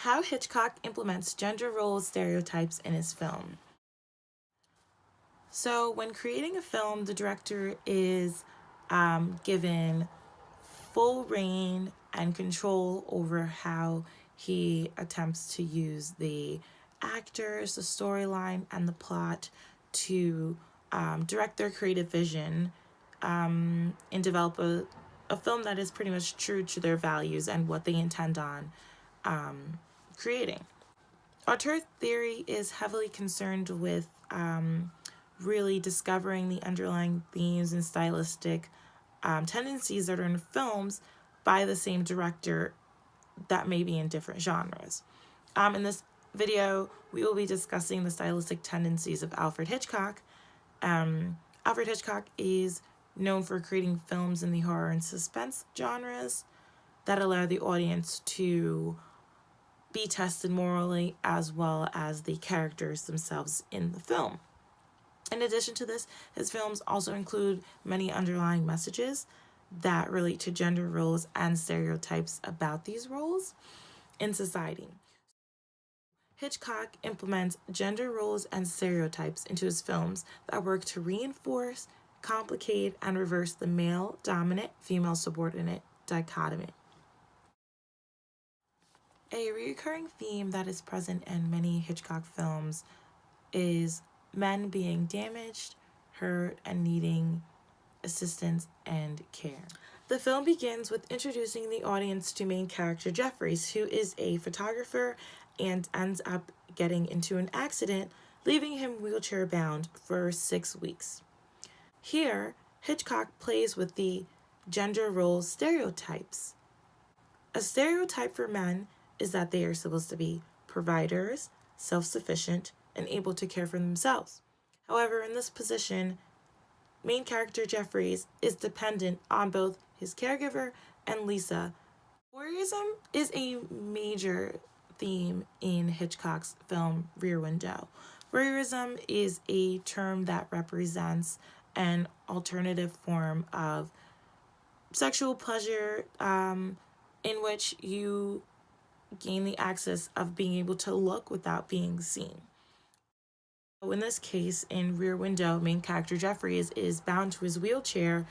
How Hitchcock implements gender role stereotypes in his film. So, when creating a film, the director is given full reign and control over how he attempts to use the actors, the storyline, and the plot to direct their creative vision and develop a film that is pretty much true to their values and what they intend on creating. Auteur theory is heavily concerned with really discovering the underlying themes and stylistic tendencies that are in films by the same director that may be in different genres. In this video, we will be discussing the stylistic tendencies of Alfred Hitchcock. Alfred Hitchcock is known for creating films in the horror and suspense genres that allow the audience to be tested morally as well as the characters themselves in the film. In addition to this, his films also include many underlying messages that relate to gender roles and stereotypes about these roles in society. Hitchcock implements gender roles and stereotypes into his films that work to reinforce, complicate, and reverse the male dominant, female subordinate dichotomy. A recurring theme that is present in many Hitchcock films is men being damaged, hurt, and needing assistance and care. The film begins with introducing the audience to main character Jeffries, who is a photographer and ends up getting into an accident, leaving him wheelchair bound for 6 weeks. Here, Hitchcock plays with the gender role stereotypes. A stereotype for men is that they are supposed to be providers, self-sufficient, and able to care for themselves. However, in this position, main character Jeffries is dependent on both his caregiver and Lisa. Voyeurism is a major theme in Hitchcock's film Rear Window. Voyeurism is a term that represents an alternative form of sexual pleasure in which you gain the access of being able to look without being seen. In this case, in Rear Window, main character Jeffries is bound to his wheelchair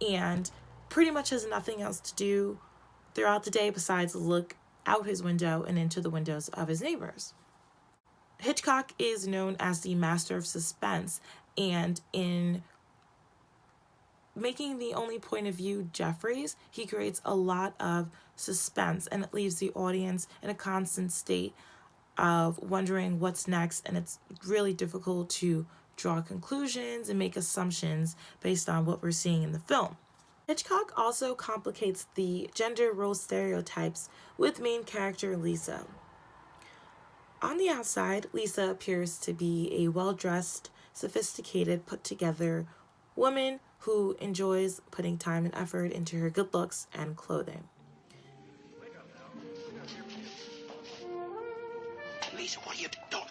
and pretty much has nothing else to do throughout the day besides look out his window and into the windows of his neighbors. Hitchcock is known as the master of suspense, and in making the only point of view Jeffries, he creates a lot of suspense, and it leaves the audience in a constant state of wondering what's next, and it's really difficult to draw conclusions and make assumptions based on what we're seeing in the film. Hitchcock also complicates the gender role stereotypes with main character Lisa. On the outside, Lisa appears to be a well-dressed, sophisticated, put-together woman who enjoys putting time and effort into her good looks and clothing. Lisa, what are you doing?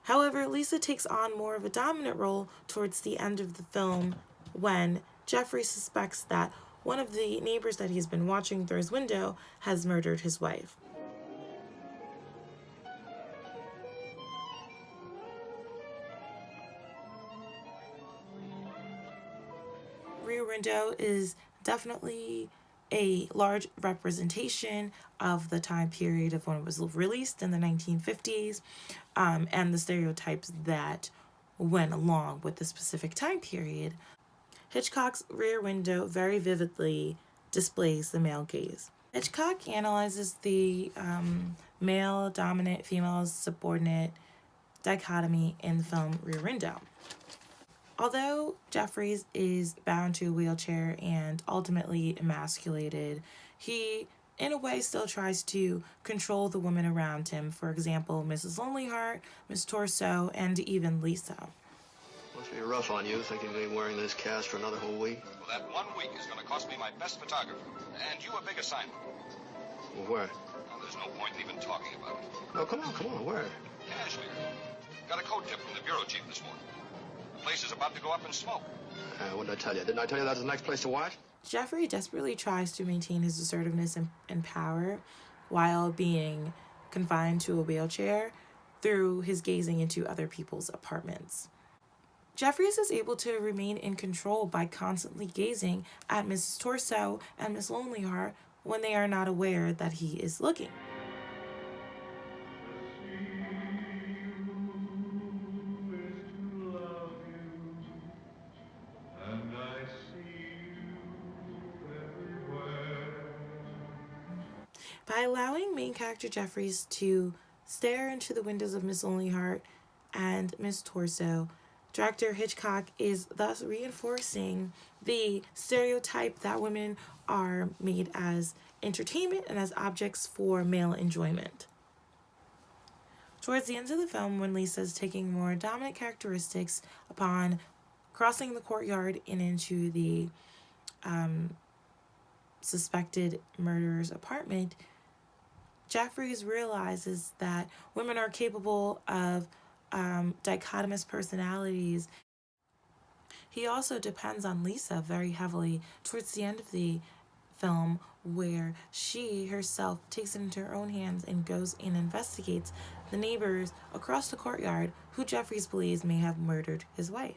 However, Lisa takes on more of a dominant role towards the end of the film when Jeffrey suspects that one of the neighbors that he's been watching through his window has murdered his wife. Rear Window is definitely a large representation of the time period of when it was released in the 1950s and the stereotypes that went along with the specific time period. Hitchcock's Rear Window very vividly displays the male gaze. Hitchcock analyzes the male dominant, female subordinate dichotomy in the film Rear Window. Although Jeffries is bound to a wheelchair and ultimately emasculated, he, in a way, still tries to control the women around him. For example, Mrs. Lonelyheart, Miss Torso, and even Lisa. Must be rough on you, thinking of me wearing this cast for another whole week. Well, that 1 week is going to cost me my best photographer. And you a big assignment. Well, where? Well, there's no point in even talking about it. No, come on, where? Cashmere. Got a coat tip from the bureau chief this morning. The place is about to go up in smoke. What did I tell you? Didn't I tell you that's the next place to watch? Jeffrey desperately tries to maintain his assertiveness and power while being confined to a wheelchair through his gazing into other people's apartments. Jeffries is able to remain in control by constantly gazing at Mrs. Torso and Miss Lonelyheart when they are not aware that he is looking. By allowing main character Jeffries to stare into the windows of Miss Lonelyheart and Miss Torso, director Hitchcock is thus reinforcing the stereotype that women are made as entertainment and as objects for male enjoyment. Towards the end of the film, when Lisa is taking more dominant characteristics upon crossing the courtyard and into the suspected murderer's apartment, Jeffries realizes that women are capable of dichotomous personalities. He also depends on Lisa very heavily towards the end of the film, where she herself takes it into her own hands and goes and investigates the neighbors across the courtyard who Jeffries believes may have murdered his wife.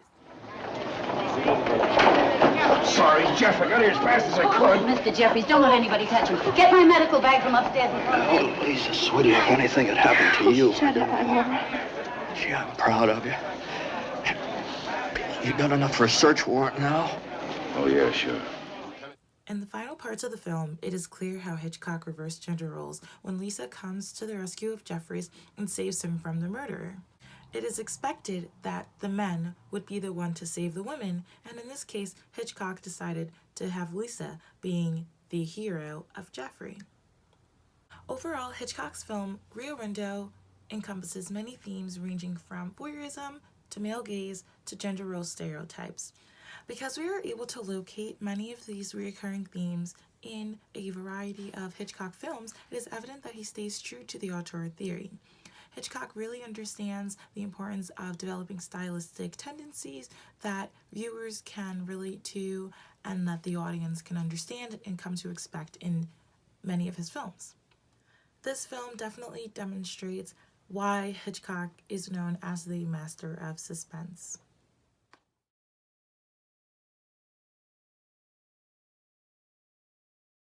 Sorry, Jeff. I got here as fast as I could. Mr. Jeffries, don't let anybody touch him. Get my medical bag from upstairs in front of you. Oh, Lisa, sweetie, if anything had happened to you. Shut up, Gee, I'm proud of you. You got enough for a search warrant now? Oh, yeah, sure. In the final parts of the film, it is clear how Hitchcock reversed gender roles when Lisa comes to the rescue of Jeffries and saves him from the murderer. It is expected that the men would be the one to save the women, and in this case, Hitchcock decided to have Lisa being the hero of Jeffrey. Overall, Hitchcock's film Rear Window encompasses many themes ranging from voyeurism to male gaze to gender role stereotypes. Because we are able to locate many of these recurring themes in a variety of Hitchcock films, it is evident that he stays true to the auteur theory. Hitchcock really understands the importance of developing stylistic tendencies that viewers can relate to and that the audience can understand and come to expect in many of his films. This film definitely demonstrates why Hitchcock is known as the master of suspense.